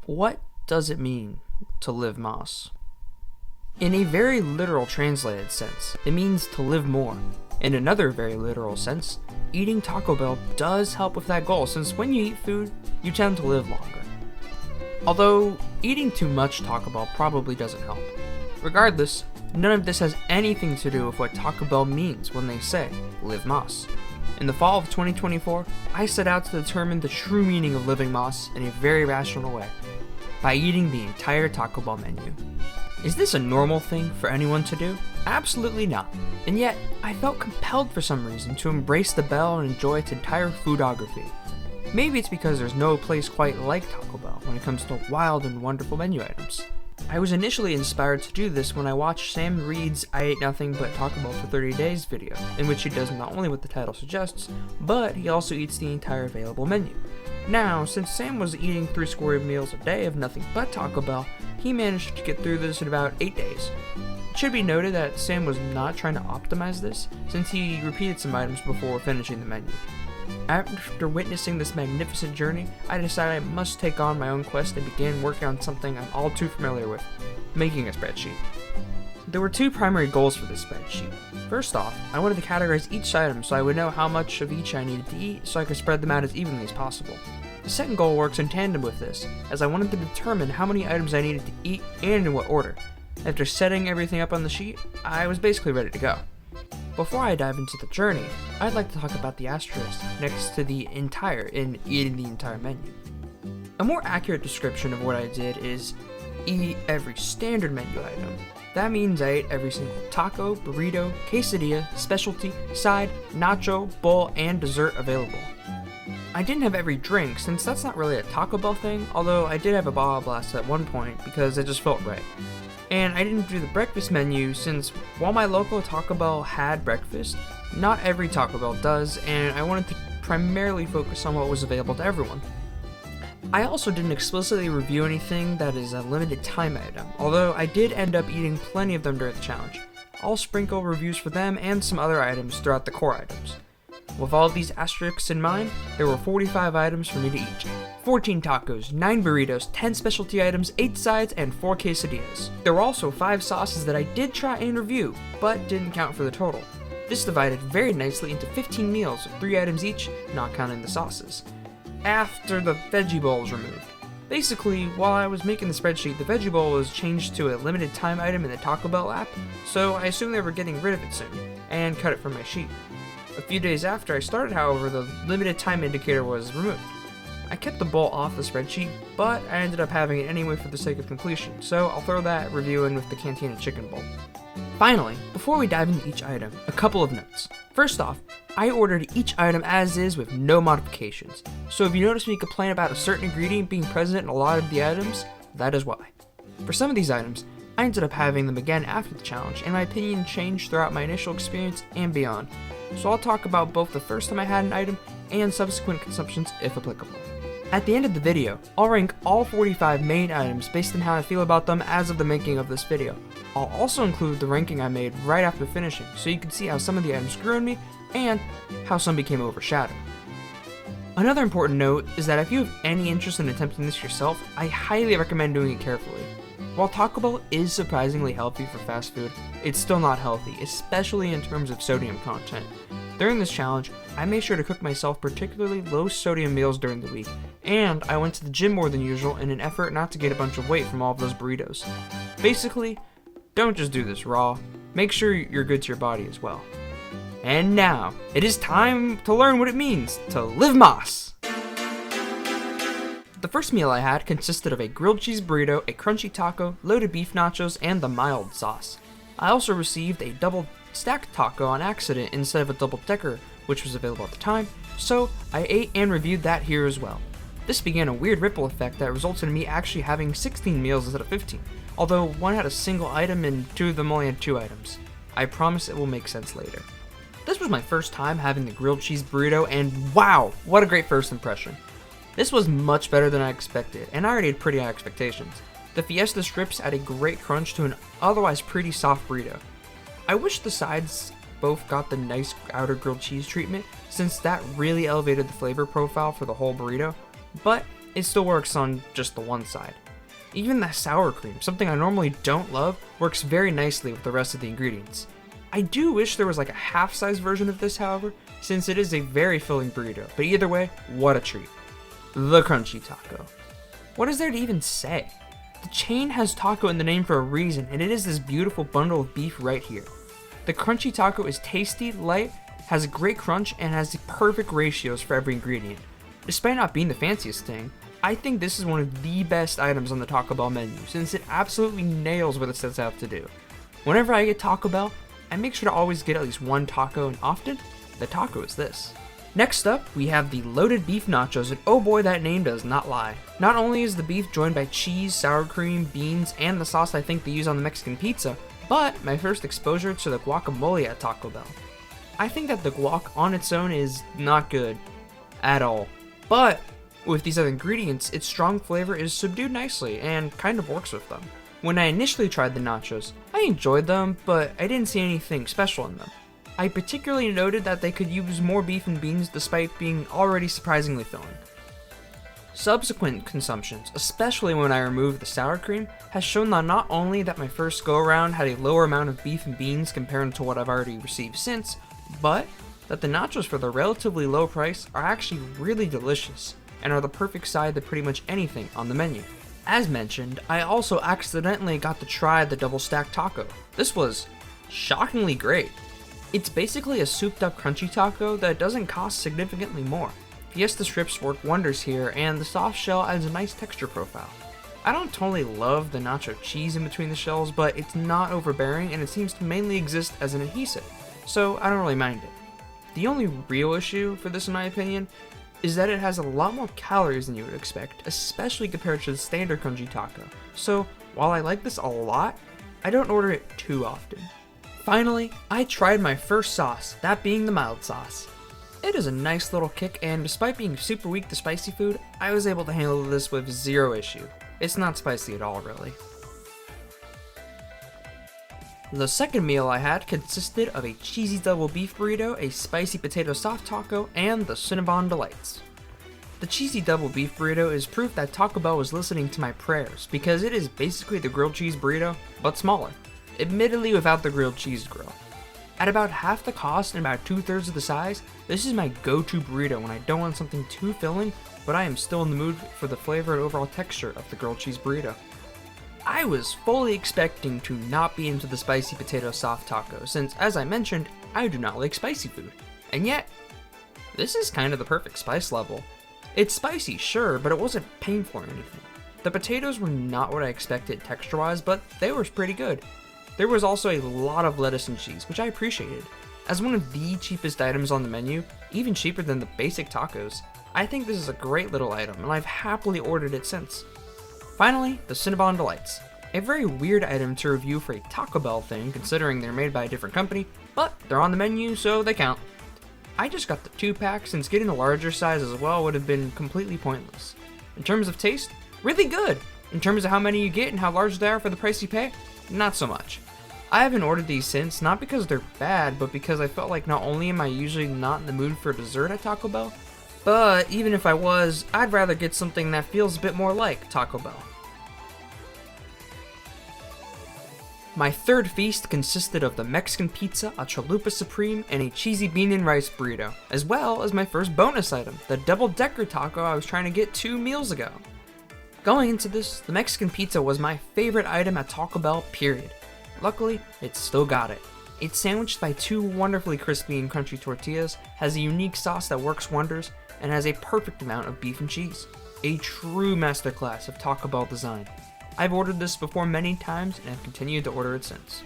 What does it mean to live Más? In a very literal translated sense, it means to live more. In another very literal sense, eating Taco Bell does help with that goal, since when you eat food, you tend to live longer. Although, eating too much Taco Bell probably doesn't help. Regardless, none of this has anything to do with what Taco Bell means when they say, live Más. In the fall of 2024, I set out to determine the true meaning of living Más in a very rational way, by eating the entire Taco Bell menu. Is this a normal thing for anyone to do? Absolutely not. And yet, I felt compelled for some reason to embrace the Bell and enjoy its entire foodography. Maybe it's because there's no place quite like Taco Bell when it comes to wild and wonderful menu items. I was initially inspired to do this when I watched Sam Reed's I Ate Nothing But Taco Bell for 30 Days video, in which he does not only what the title suggests, but he also eats the entire available menu. Now, since Sam was eating 3 meals a day of nothing but Taco Bell, he managed to get through this in about 8 days. It should be noted that Sam was not trying to optimize this, since he repeated some items before finishing the menu. After witnessing this magnificent journey, I decided I must take on my own quest and began working on something I'm all too familiar with, making a spreadsheet. There were 2 primary goals for this spreadsheet. First off, I wanted to categorize each item so I would know how much of each I needed to eat so I could spread them out as evenly as possible. The second goal works in tandem with this, as I wanted to determine how many items I needed to eat and in what order. After setting everything up on the sheet, I was basically ready to go. Before I dive into the journey, I'd like to talk about the asterisk next to the entire in eating the entire menu. A more accurate description of what I did is eat every standard menu item. That means I ate every single taco, burrito, quesadilla, specialty, side, nacho, bowl, and dessert available. I didn't have every drink, since that's not really a Taco Bell thing, although I did have a Baja Blast at one point because it just felt right. And I didn't do the breakfast menu since while my local Taco Bell had breakfast, not every Taco Bell does, and I wanted to primarily focus on what was available to everyone. I also didn't explicitly review anything that is a limited time item, although I did end up eating plenty of them during the challenge. I'll sprinkle reviews for them and some other items throughout the core items. With all of these asterisks in mind, there were 45 items for me to eat. 14 tacos, 9 burritos, 10 specialty items, 8 sides, and 4 quesadillas. There were also 5 sauces that I did try and review, but didn't count for the total. This divided very nicely into 15 meals with 3 items each, not counting the sauces. After the veggie bowl was removed. Basically, while I was making the spreadsheet, the veggie bowl was changed to a limited time item in the Taco Bell app, so I assumed they were getting rid of it soon, and cut it from my sheet. A few days after I started, however, the limited time indicator was removed. I kept the bowl off the spreadsheet, but I ended up having it anyway for the sake of completion, so I'll throw that review in with the Cantina chicken bowl. Finally, before we dive into each item, a couple of notes. First off, I ordered each item as is with no modifications, so if you notice me complain about a certain ingredient being present in a lot of the items, that is why. For some of these items, I ended up having them again after the challenge, and my opinion changed throughout my initial experience and beyond. So I'll talk about both the first time I had an item and subsequent consumptions if applicable. At the end of the video, I'll rank all 45 main items based on how I feel about them as of the making of this video. I'll also include the ranking I made right after finishing, so you can see how some of the items grew on me and how some became overshadowed. Another important note is that if you have any interest in attempting this yourself, I highly recommend doing it carefully. While Taco Bell is surprisingly healthy for fast food, it's still not healthy, especially in terms of sodium content. During this challenge, I made sure to cook myself particularly low sodium meals during the week, and I went to the gym more than usual in an effort not to gain a bunch of weight from all of those burritos. Basically, don't just do this raw, make sure you're good to your body as well. And now, it is time to learn what it means to live Más! The first meal I had consisted of a grilled cheese burrito, a crunchy taco, loaded beef nachos, and the mild sauce. I also received a double stacked taco on accident instead of a double decker, which was available at the time, so I ate and reviewed that here as well. This began a weird ripple effect that resulted in me actually having 16 meals instead of 15, although one had a single item and 2 of them only had 2 items. I promise it will make sense later. This was my first time having the grilled cheese burrito, and wow, what a great first impression. This was much better than I expected, and I already had pretty high expectations. The Fiesta strips add a great crunch to an otherwise pretty soft burrito. I wish the sides both got the nice outer grilled cheese treatment, since that really elevated the flavor profile for the whole burrito, but it still works on just the one side. Even the sour cream, something I normally don't love, works very nicely with the rest of the ingredients. I do wish there was like a half-size version of this, however, since it is a very filling burrito, but either way, what a treat. The Crunchy Taco. What is there to even say? The chain has taco in the name for a reason, and it is this beautiful bundle of beef right here. The Crunchy Taco is tasty, light, has a great crunch, and has the perfect ratios for every ingredient. Despite not being the fanciest thing, I think this is one of the best items on the Taco Bell menu, since it absolutely nails what it sets out to do. Whenever I get Taco Bell, I make sure to always get at least one taco, and often, the taco is this. Next up, we have the loaded beef nachos, and oh boy, that name does not lie. Not only is the beef joined by cheese, sour cream, beans, and the sauce I think they use on the Mexican pizza, but my first exposure to the guacamole at Taco Bell. I think that the guac on its own is not good at all, but with these other ingredients, its strong flavor is subdued nicely and kind of works with them. When I initially tried the nachos, I enjoyed them, but I didn't see anything special in them. I particularly noted that they could use more beef and beans despite being already surprisingly filling. Subsequent consumptions, especially when I removed the sour cream, has shown that not only that my first go around had a lower amount of beef and beans compared to what I've already received since, but that the nachos for the relatively low price are actually really delicious and are the perfect side to pretty much anything on the menu. As mentioned, I also accidentally got to try the double stacked taco. This was shockingly great. It's basically a souped up crunchy taco that doesn't cost significantly more. Fiesta strips work wonders here, and the soft shell adds a nice texture profile. I don't totally love the nacho cheese in between the shells, but it's not overbearing and it seems to mainly exist as an adhesive, so I don't really mind it. The only real issue for this in my opinion is that it has a lot more calories than you would expect, especially compared to the standard crunchy taco. So while I like this a lot, I don't order it too often. Finally, I tried my first sauce, that being the mild sauce. It is a nice little kick, and despite being super weak to spicy food, I was able to handle this with zero issue. It's not spicy at all, really. The second meal I had consisted of a cheesy double beef burrito, a spicy potato soft taco, and the Cinnabon Delights. The cheesy double beef burrito is proof that Taco Bell was listening to my prayers, because it is basically the grilled cheese burrito, but smaller. Admittedly without the grilled cheese grill. At about half the cost and about 2/3 of the size, this is my go-to burrito when I don't want something too filling, but I am still in the mood for the flavor and overall texture of the grilled cheese burrito. I was fully expecting to not be into the spicy potato soft taco, since as I mentioned, I do not like spicy food. And yet, this is kind of the perfect spice level. It's spicy, sure, but it wasn't painful or anything. The potatoes were not what I expected texture-wise, but they were pretty good. There was also a lot of lettuce and cheese, which I appreciated. As one of the cheapest items on the menu, even cheaper than the basic tacos, I think this is a great little item, and I've happily ordered it since. Finally, the Cinnabon Delights. A very weird item to review for a Taco Bell thing, considering they're made by a different company, but they're on the menu, so they count. I just got the 2-pack, since getting a larger size as well would have been completely pointless. In terms of taste, really good. In terms of how many you get and how large they are for the price you pay, not so much. I haven't ordered these since, not because they're bad, but because I felt like not only am I usually not in the mood for dessert at Taco Bell, but even if I was, I'd rather get something that feels a bit more like Taco Bell. My third feast consisted of the Mexican pizza, a chalupa supreme, and a cheesy bean and rice burrito, as well as my first bonus item, the double-decker taco I was trying to get 2 meals ago. Going into this, the Mexican pizza was my favorite item at Taco Bell, period. Luckily, it still got it. It's sandwiched by 2 wonderfully crispy and crunchy tortillas, has a unique sauce that works wonders, and has a perfect amount of beef and cheese. A true masterclass of Taco Bell design. I've ordered this before many times and have continued to order it since.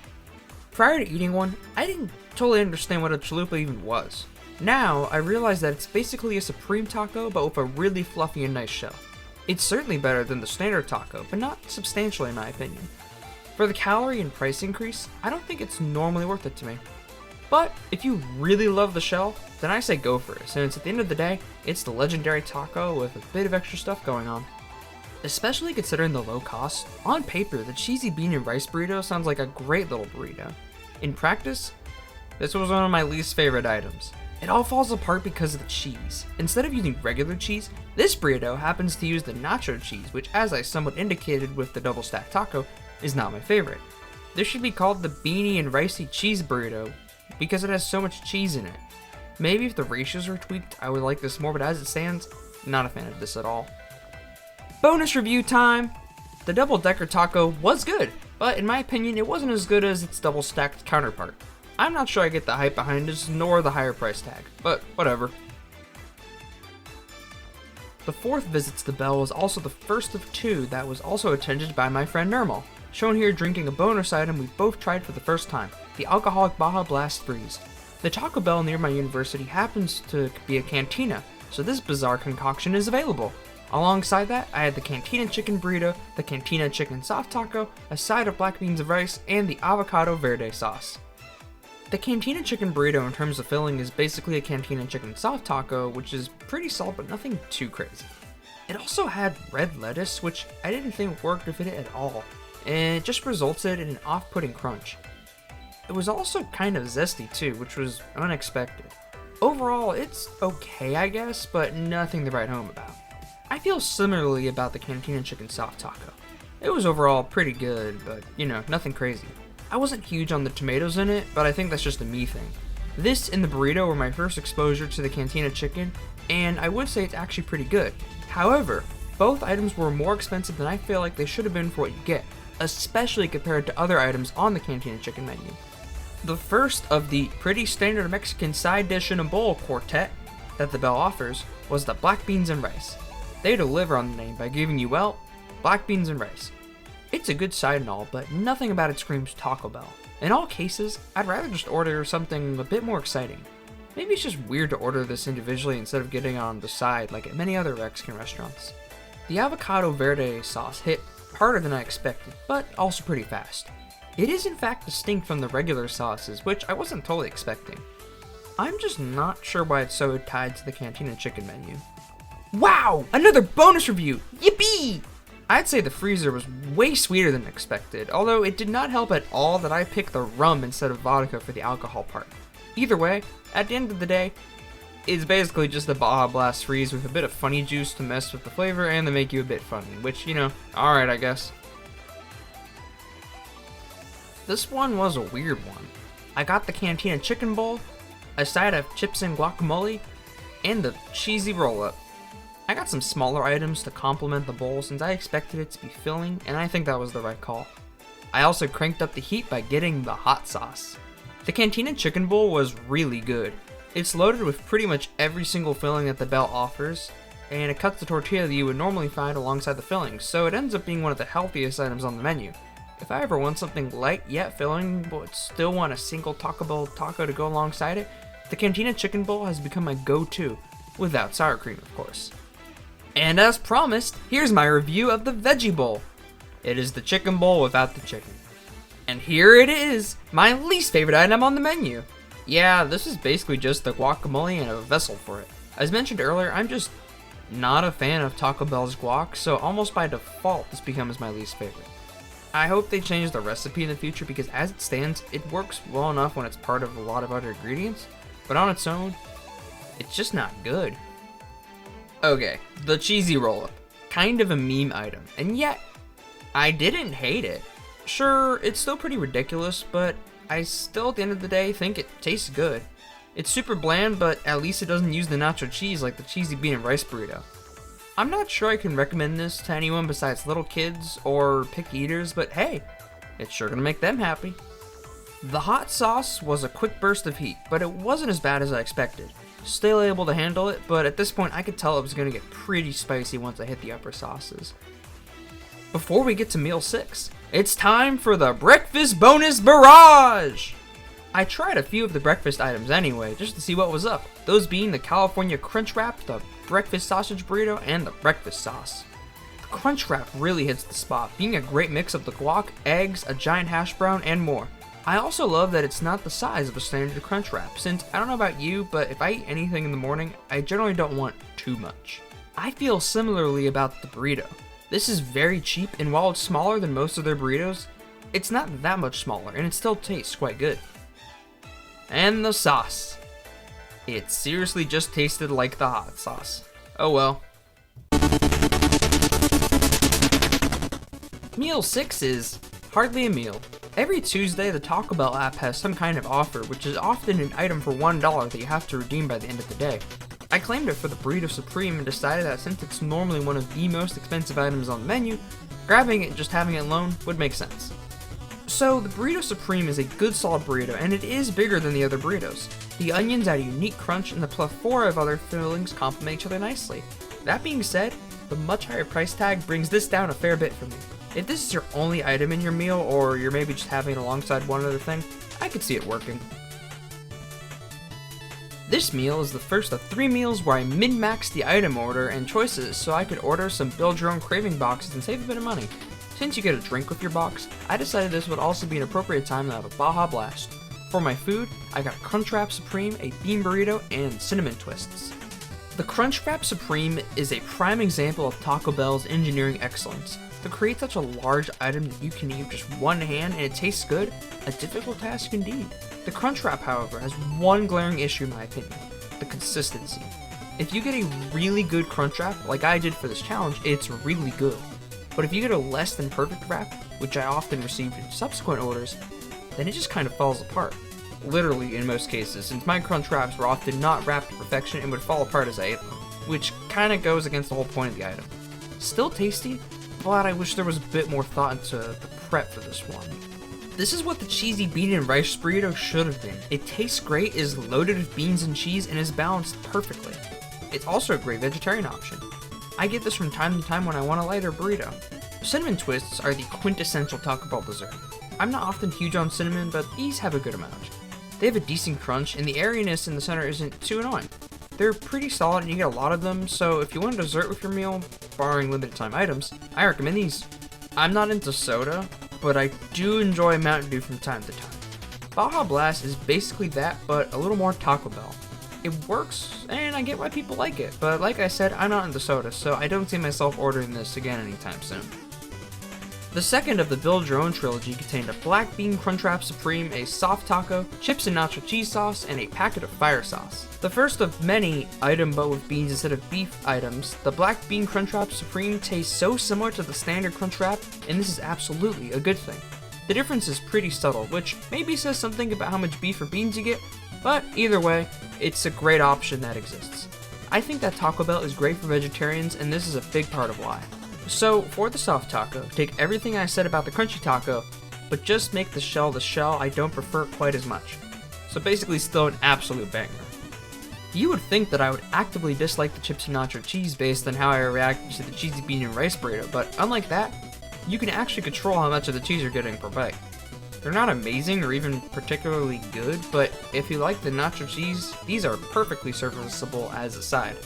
Prior to eating one, I didn't totally understand what a chalupa even was. Now, I realize that it's basically a supreme taco but with a really fluffy and nice shell. It's certainly better than the standard taco, but not substantially in my opinion. For the calorie and price increase, I don't think it's normally worth it to me. But if you really love the shell, then I say go for it, since at the end of the day, it's the legendary taco with a bit of extra stuff going on. Especially considering the low cost, on paper the cheesy bean and rice burrito sounds like a great little burrito. In practice, this was one of my least favorite items. It all falls apart because of the cheese. Instead of using regular cheese, this burrito happens to use the nacho cheese, which, as I somewhat indicated with the double stack taco, is not my favorite. This should be called the beanie and ricey cheese burrito because it has so much cheese in it. Maybe if the ratios were tweaked, I would like this more, but as it stands, not a fan of this at all. Bonus review time! The double decker taco was good, but in my opinion, it wasn't as good as its double stacked counterpart. I'm not sure I get the hype behind this, nor the higher price tag, but whatever. The fourth visit to the Bell was also the first of two that was also attended by my friend Nirmal, shown here drinking a bonus item we both tried for the first time, the alcoholic Baja Blast Freeze. The Taco Bell near my university happens to be a cantina, so this bizarre concoction is available. Alongside that, I had the cantina chicken burrito, the cantina chicken soft taco, a side of black beans and rice, and the avocado verde sauce. The cantina chicken burrito in terms of filling is basically a cantina chicken soft taco, which is pretty solid but nothing too crazy. It also had red lettuce, which I didn't think worked with it at all, and it just resulted in an off-putting crunch. It was also kind of zesty too, which was unexpected. Overall, it's okay I guess, but nothing to write home about. I feel similarly about the cantina chicken soft taco. It was overall pretty good, but nothing crazy. I wasn't huge on the tomatoes in it, but I think that's just a me thing. This and the burrito were my first exposure to the cantina chicken, and I would say it's actually pretty good. However, both items were more expensive than I feel like they should have been for what you get, especially compared to other items on the cantina chicken menu. The first of the pretty standard Mexican side dish in a bowl quartet that the Bell offers was the black beans and rice. They deliver on the name by giving you, well, black beans and rice. It's a good side and all, but nothing about it screams Taco Bell. In all cases, I'd rather just order something a bit more exciting. Maybe it's just weird to order this individually instead of getting it on the side like at many other Mexican restaurants. The avocado verde sauce hit harder than I expected, but also pretty fast. It is in fact distinct from the regular sauces, which I wasn't totally expecting. I'm just not sure why it's so tied to the cantina chicken menu. Wow! Another bonus review! Yippee! I'd say the freezer was way sweeter than expected, although it did not help at all that I picked the rum instead of vodka for the alcohol part. Either way, at the end of the day, it's basically just a Baja Blast Freeze with a bit of funny juice to mess with the flavor and to make you a bit funny, which, alright I guess. This one was a weird one. I got the cantina chicken bowl, a side of chips and guacamole, and the cheesy roll-up. I got some smaller items to complement the bowl since I expected it to be filling, and I think that was the right call. I also cranked up the heat by getting the hot sauce. The cantina chicken bowl was really good. It's loaded with pretty much every single filling that the Bell offers, and it cuts the tortilla that you would normally find alongside the fillings, so it ends up being one of the healthiest items on the menu. If I ever want something light yet filling, but still want a single Taco Bell taco to go alongside it, the cantina chicken bowl has become my go-to, without sour cream of course. And as promised, here's my review of the veggie bowl. It is the chicken bowl without the chicken. And here it is, my least favorite item on the menu. Yeah, this is basically just the guacamole and a vessel for it. As mentioned earlier, I'm just not a fan of Taco Bell's guac, so almost by default this becomes my least favorite. I hope they change the recipe in the future because as it stands, it works well enough when it's part of a lot of other ingredients, but on its own, it's just not good. Okay, the cheesy roll-up. Kind of a meme item, and yet, I didn't hate it. Sure, it's still pretty ridiculous, but I still at the end of the day think it tastes good. It's super bland, but at least it doesn't use the nacho cheese like the cheesy bean and rice burrito. I'm not sure I can recommend this to anyone besides little kids or picky eaters, but hey, it's sure gonna make them happy. The hot sauce was a quick burst of heat, but it wasn't as bad as I expected. Still able to handle it, but at this point I could tell it was going to get pretty spicy once I hit the upper sauces. Before we get to meal 6, it's time for the breakfast bonus barrage! I tried a few of the breakfast items anyway, just to see what was up, those being the California Crunch Wrap, the breakfast sausage burrito, and the breakfast sauce. The Crunch Wrap really hits the spot, being a great mix of the guac, eggs, a giant hash brown, and more. I also love that it's not the size of a standard Crunch Wrap, since I don't know about you, but if I eat anything in the morning, I generally don't want too much. I feel similarly about the burrito. This is very cheap, and while it's smaller than most of their burritos, it's not that much smaller, and it still tastes quite good. And the sauce. It seriously just tasted like the hot sauce. Oh well. Meal 6 is hardly a meal. Every Tuesday, the Taco Bell app has some kind of offer, which is often an item for $1 that you have to redeem by the end of the day. I claimed it for the Burrito Supreme and decided that since it's normally one of the most expensive items on the menu, grabbing it and just having it alone would make sense. So, the Burrito Supreme is a good solid burrito, and it is bigger than the other burritos. The onions add a unique crunch, and the plethora of other fillings complement each other nicely. That being said, the much higher price tag brings this down a fair bit for me. If this is your only item in your meal, or you're maybe just having it alongside one other thing, I could see it working. This meal is the first of 3 meals where I min-maxed the item order and choices so I could order some build your own craving boxes and save a bit of money. Since you get a drink with your box, I decided this would also be an appropriate time to have a Baja Blast. For my food, I got Crunchwrap Supreme, a bean burrito, and cinnamon twists. The Crunchwrap Supreme is a prime example of Taco Bell's engineering excellence. To create such a large item that you can eat with just one hand and it tastes good, a difficult task indeed. The Crunchwrap, however, has one glaring issue in my opinion: the consistency. If you get a really good Crunchwrap, like I did for this challenge, it's really good. But if you get a less than perfect wrap, which I often received in subsequent orders, then it just kind of falls apart. Literally in most cases, since my Crunchwraps were often not wrapped to perfection and would fall apart as I ate them, which kinda goes against the whole point of the item. Still tasty, but I wish there was a bit more thought into the prep for this one. This is what the cheesy bean and rice burrito should have been. It tastes great, is loaded with beans and cheese, and is balanced perfectly. It's also a great vegetarian option. I get this from time to time when I want a lighter burrito. Cinnamon twists are the quintessential Taco Bell dessert. I'm not often huge on cinnamon, but these have a good amount. They have a decent crunch, and the airiness in the center isn't too annoying. They're pretty solid and you get a lot of them, so if you want a dessert with your meal, barring limited time items, I recommend these. I'm not into soda, but I do enjoy Mountain Dew from time to time. Baja Blast is basically that, but a little more Taco Bell. It works, and I get why people like it, but like I said, I'm not into soda, so I don't see myself ordering this again anytime soon. The second of the Build Your Own trilogy contained a Black Bean Crunchwrap Supreme, a soft taco, chips and nacho cheese sauce, and a packet of fire sauce. The first of many item but with beans instead of beef items, the Black Bean Crunchwrap Supreme tastes so similar to the standard Crunchwrap, and this is absolutely a good thing. The difference is pretty subtle, which maybe says something about how much beef or beans you get, but either way, it's a great option that exists. I think that Taco Bell is great for vegetarians, and this is a big part of why. So, for the soft taco, take everything I said about the crunchy taco, but just make the shell I don't prefer quite as much. So basically still an absolute banger. You would think that I would actively dislike the chips and nacho cheese based on how I reacted to the cheesy bean and rice burrito, but unlike that, you can actually control how much of the cheese you're getting per bite. They're not amazing or even particularly good, but if you like the nacho cheese, these are perfectly serviceable as a side.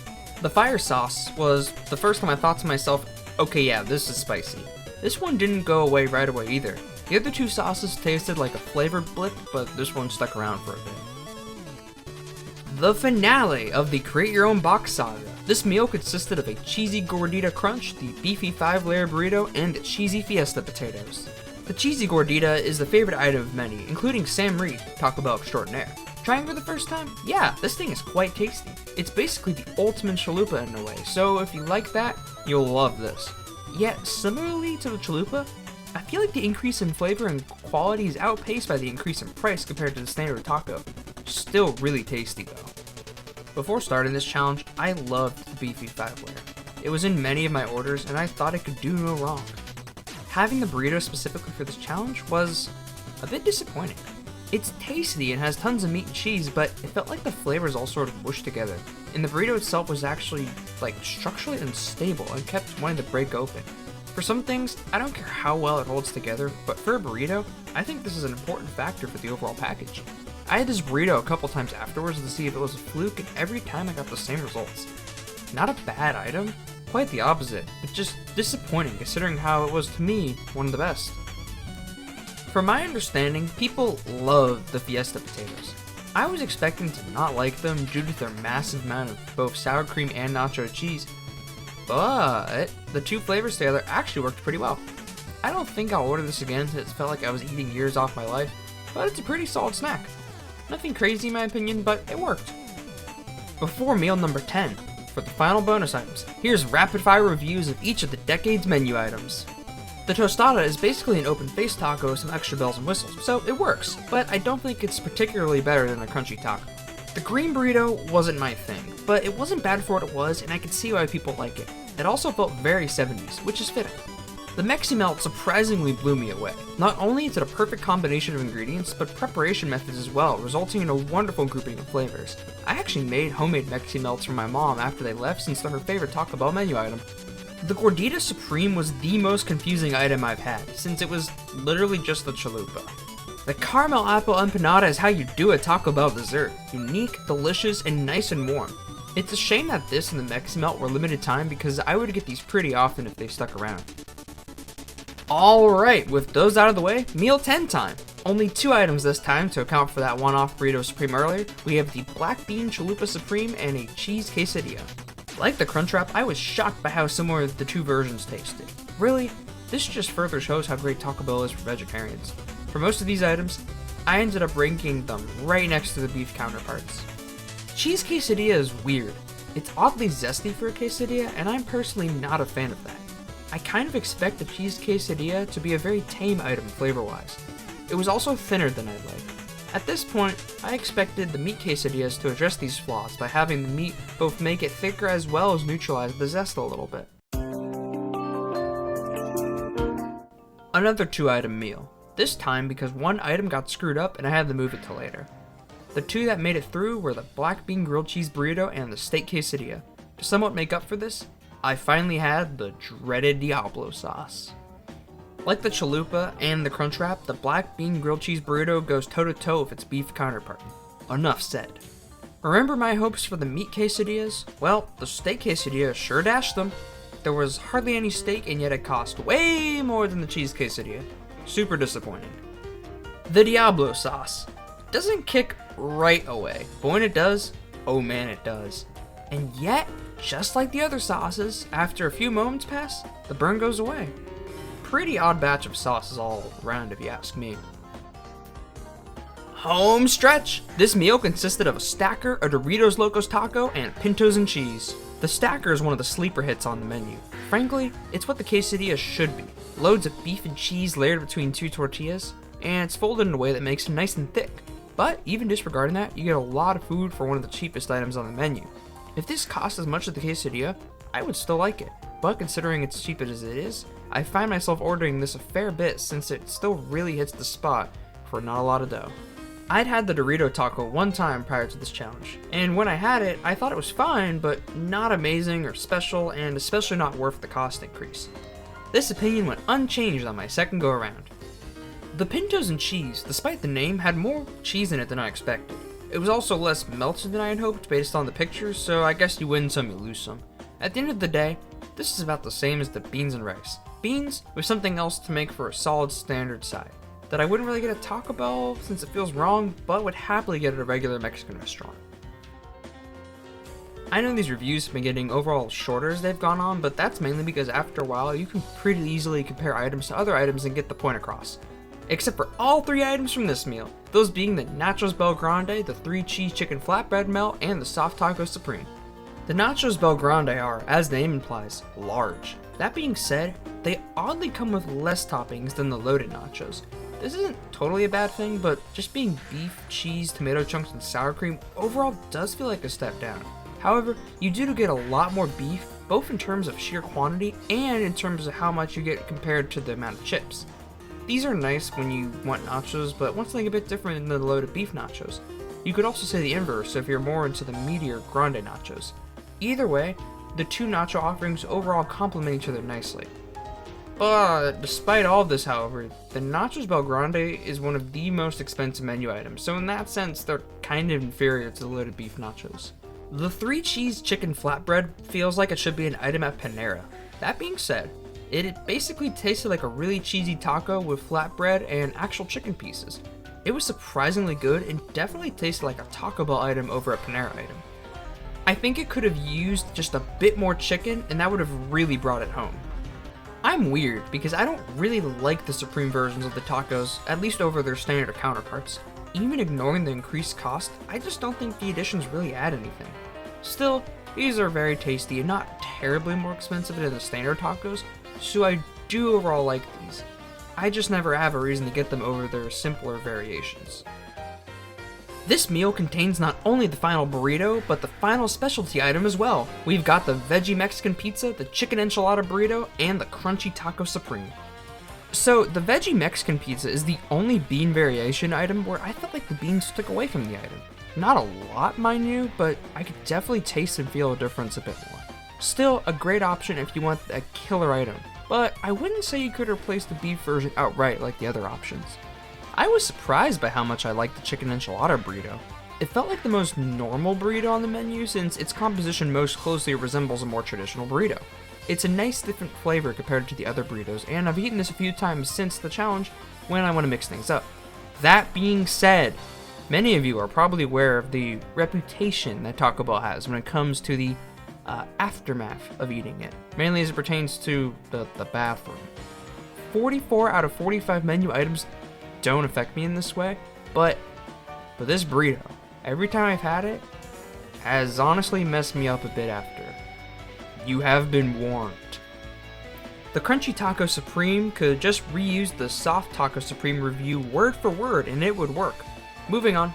The fire sauce was the first time I thought to myself, okay, yeah, this is spicy. This one didn't go away right away either. The other two sauces tasted like a flavor blip, but this one stuck around for a bit. The finale of the Create Your Own Box saga. This meal consisted of a cheesy gordita crunch, the beefy 5-layer burrito, and the cheesy fiesta potatoes. The cheesy gordita is the favorite item of many, including Sam Reed, Taco Bell extraordinaire. Trying for the first time? Yeah, this thing is quite tasty. It's basically the ultimate chalupa in a way, so if you like that, you'll love this. Yet, similarly to the chalupa, I feel like the increase in flavor and quality is outpaced by the increase in price compared to the standard taco. Still really tasty though. Before starting this challenge, I loved the beefy 5-layer. It was in many of my orders and I thought it could do no wrong. Having the burrito specifically for this challenge was a bit disappointing. It's tasty and has tons of meat and cheese, but it felt like the flavors all sort of mushed together, and the burrito itself was actually, structurally unstable and kept wanting to break open. For some things, I don't care how well it holds together, but for a burrito, I think this is an important factor for the overall package. I had this burrito a couple times afterwards to see if it was a fluke, and every time I got the same results. Not a bad item, quite the opposite, but just disappointing considering how it was, to me, one of the best. From my understanding, people love the fiesta potatoes. I was expecting to not like them due to their massive amount of both sour cream and nacho cheese, but the two flavors together actually worked pretty well. I don't think I'll order this again since it felt like I was eating years off my life, but it's a pretty solid snack. Nothing crazy in my opinion, but it worked. Before meal number 10, for the final bonus items, here's rapid fire reviews of each of the decade's menu items. The tostada is basically an open-faced taco with some extra bells and whistles, so it works, but I don't think it's particularly better than a crunchy taco. The green burrito wasn't my thing, but it wasn't bad for what it was, and I could see why people like it. It also felt very 70s, which is fitting. The Mexi Melt surprisingly blew me away. Not only is it a perfect combination of ingredients, but preparation methods as well, resulting in a wonderful grouping of flavors. I actually made homemade Mexi Melts for my mom after they left since they're her favorite Taco Bell menu item. The Gordita Supreme was the most confusing item I've had, since it was literally just the chalupa. The caramel apple empanada is how you do a Taco Bell dessert. Unique, delicious, and nice and warm. It's a shame that this and the Mexi Melt were limited time because I would get these pretty often if they stuck around. Alright, with those out of the way, meal 10 time. Only 2 items this time to account for that one-off burrito supreme earlier. We have the black bean chalupa supreme and a cheese quesadilla. Like the Crunchwrap, I was shocked by how similar the two versions tasted. Really, this just further shows how great Taco Bell is for vegetarians. For most of these items, I ended up ranking them right next to the beef counterparts. Cheese quesadilla is weird. It's oddly zesty for a quesadilla, and I'm personally not a fan of that. I kind of expect the cheese quesadilla to be a very tame item flavor-wise. It was also thinner than I'd like. At this point, I expected the meat quesadillas to address these flaws by having the meat both make it thicker as well as neutralize the zest a little bit. Another 2-item meal. This time because one item got screwed up and I had to move it to later. The 2 that made it through were the black bean grilled cheese burrito and the steak quesadilla. To somewhat make up for this, I finally had the dreaded Diablo sauce. Like the chalupa and the Crunchwrap, the black bean grilled cheese burrito goes toe-to-toe with its beef counterpart. Enough said. Remember my hopes for the meat quesadillas? Well, the steak quesadilla sure dashed them. There was hardly any steak and yet it cost way more than the cheese quesadilla. Super disappointing. The Diablo sauce doesn't kick right away, but when it does, oh man it does. And yet, just like the other sauces, after a few moments pass, the burn goes away. Pretty odd batch of sauces all around if you ask me. Home stretch! This meal consisted of a stacker, a Doritos Locos Taco, and Pintos and cheese. The stacker is one of the sleeper hits on the menu. Frankly, it's what the quesadilla should be. Loads of beef and cheese layered between 2 tortillas, and it's folded in a way that makes it nice and thick. But even disregarding that, you get a lot of food for one of the cheapest items on the menu. If this cost as much as the quesadilla, I would still like it. But considering it's cheap as it is, I find myself ordering this a fair bit since it still really hits the spot for not a lot of dough. I'd had the Dorito taco one time prior to this challenge, and when I had it, I thought it was fine, but not amazing or special, and especially not worth the cost increase. This opinion went unchanged on my second go around. The Pintos and cheese, despite the name, had more cheese in it than I expected. It was also less melted than I had hoped based on the pictures, so I guess you win some, you lose some. At the end of the day, this is about the same as the beans and rice. Beans with something else to make for a solid standard side that I wouldn't really get at Taco Bell since it feels wrong, but would happily get at a regular Mexican restaurant. I know these reviews have been getting overall shorter as they've gone on, but that's mainly because after a while you can pretty easily compare items to other items and get the point across. Except for all 3 items from this meal, those being the Nachos Bel Grande, the 3 cheese chicken flatbread melt, and the soft taco supreme. The Nachos Bel Grande are, as the name implies, large. That being said, they oddly come with less toppings than the loaded nachos. This isn't totally a bad thing, but just being beef, cheese, tomato chunks, and sour cream overall does feel like a step down. However, you do get a lot more beef, both in terms of sheer quantity and in terms of how much you get compared to the amount of chips. These are nice when you want nachos, but want something a bit different than the loaded beef nachos. You could also say the inverse if you're more into the meatier grande nachos. Either way, the 2 nacho offerings overall complement each other nicely. But despite all of this, however, the Nachos Bel Grande is one of the most expensive menu items, so in that sense, they're kind of inferior to the loaded beef nachos. The 3 cheese chicken flatbread feels like it should be an item at Panera. That being said, it basically tasted like a really cheesy taco with flatbread and actual chicken pieces. It was surprisingly good and definitely tasted like a Taco Bell item over a Panera item. I think it could have used just a bit more chicken and that would have really brought it home. I'm weird because I don't really like the supreme versions of the tacos, at least over their standard counterparts. Even ignoring the increased cost, I just don't think the additions really add anything. Still, these are very tasty and not terribly more expensive than the standard tacos, so I do overall like these. I just never have a reason to get them over their simpler variations. This meal contains not only the final burrito, but the final specialty item as well. We've got the veggie Mexican pizza, the chicken enchilada burrito, and the crunchy taco supreme. So the veggie Mexican pizza is the only bean variation item where I felt like the beans took away from the item. Not a lot, mind you, but I could definitely taste and feel a difference a bit more. Still, a great option if you want a killer item, but I wouldn't say you could replace the beef version outright like the other options. I was surprised by how much I liked the chicken enchilada burrito. It felt like the most normal burrito on the menu since its composition most closely resembles a more traditional burrito. It's a nice different flavor compared to the other burritos, and I've eaten this a few times since the challenge when I want to mix things up. That being said, many of you are probably aware of the reputation that Taco Bell has when it comes to the aftermath of eating it, mainly as it pertains to the bathroom. 44 out of 45 menu items don't affect me in this way, but this burrito, every time I've had it, has honestly messed me up a bit after. You have been warned. The Crunchy Taco Supreme could just reuse the Soft Taco Supreme review word for word and it would work. Moving on.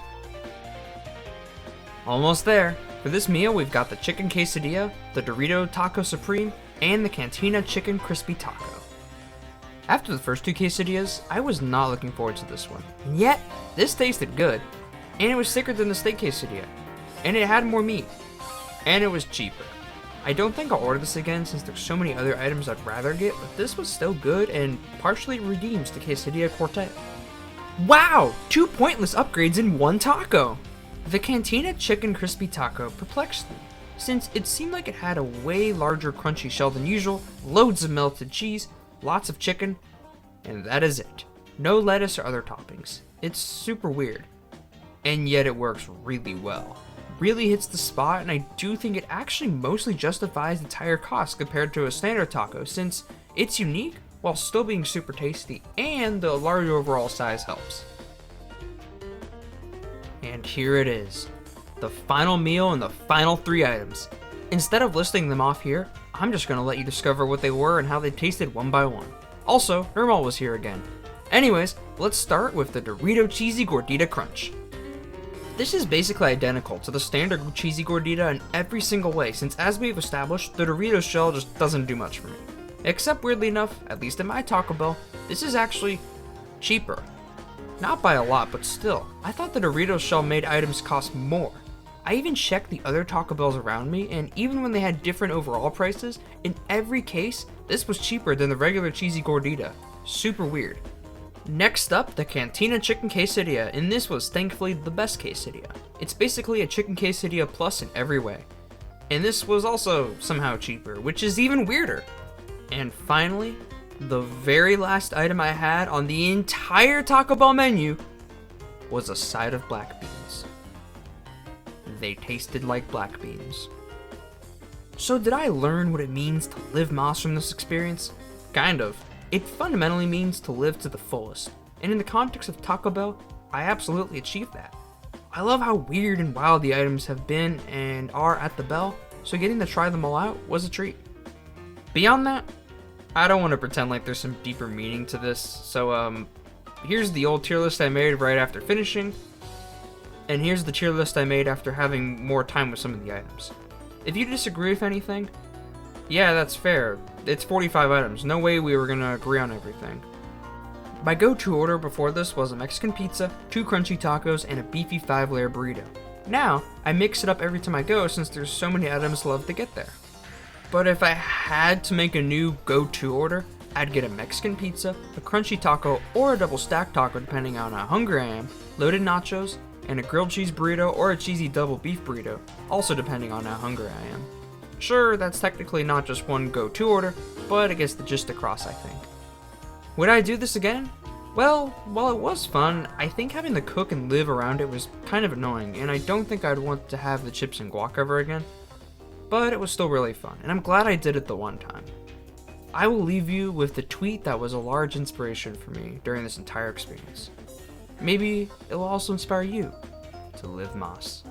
Almost there. For this meal, we've got the chicken quesadilla, the Dorito Taco Supreme, and the Cantina Chicken Crispy Taco. After the first two quesadillas, I was not looking forward to this one. And yet, this tasted good. And it was thicker than the steak quesadilla. And it had more meat. And it was cheaper. I don't think I'll order this again since there's so many other items I'd rather get, but this was still good and partially redeems the quesadilla quartet. Wow! 2 pointless upgrades in one taco! The Cantina Chicken Crispy Taco perplexed me, since it seemed like it had a way larger crunchy shell than usual, loads of melted cheese, lots of chicken, and that is it. No lettuce or other toppings. It's super weird. And yet it works really well. Really hits the spot, and I do think it actually mostly justifies the entire cost compared to a standard taco, since it's unique while still being super tasty, and the large overall size helps. And here it is, the final meal and the final 3 items. Instead of listing them off here, I'm just going to let you discover what they were and how they tasted one by one. Also, Nirmal was here again. Anyways, let's start with the Dorito Cheesy Gordita Crunch. This is basically identical to the standard cheesy gordita in every single way, since as we've established, the Dorito shell just doesn't do much for me. Except weirdly enough, at least in my Taco Bell, this is actually cheaper. Not by a lot, but still, I thought the Doritos shell made items cost more. I even checked the other Taco Bells around me, and even when they had different overall prices, in every case, this was cheaper than the regular cheesy gordita. Super weird. Next up, the Cantina Chicken Quesadilla, and this was thankfully the best quesadilla. It's basically a chicken quesadilla plus in every way. And this was also somehow cheaper, which is even weirder. And finally, the very last item I had on the entire Taco Bell menu was a side of black beans. They tasted like black beans. So did I learn what it means to live Moss from this experience? Kind of. It fundamentally means to live to the fullest. And in the context of Taco Bell, I absolutely achieved that. I love how weird and wild the items have been and are at the Bell, so getting to try them all out was a treat. Beyond that, I don't want to pretend like there's some deeper meaning to this, so here's the old tier list I made right after finishing, and here's the tier list I made after having more time with some of the items. If you disagree with anything, yeah, that's fair. It's 45 items, no way we were gonna agree on everything. My go-to order before this was a Mexican pizza, 2 crunchy tacos, and a beefy 5-layer burrito. Now, I mix it up every time I go since there's so many items left to get there. But if I had to make a new go-to order, I'd get a Mexican pizza, a crunchy taco, or a double stack taco depending on how hungry I am, loaded nachos, and a grilled cheese burrito or a cheesy double beef burrito, also depending on how hungry I am. Sure, that's technically not just one go-to order, but it gets the gist across, I think. Would I do this again? Well, while it was fun, I think having to cook and live around it was kind of annoying, and I don't think I'd want to have the chips and guac ever again. But it was still really fun, and I'm glad I did it the one time. I will leave you with the tweet that was a large inspiration for me during this entire experience. Maybe it will also inspire you to live Moss.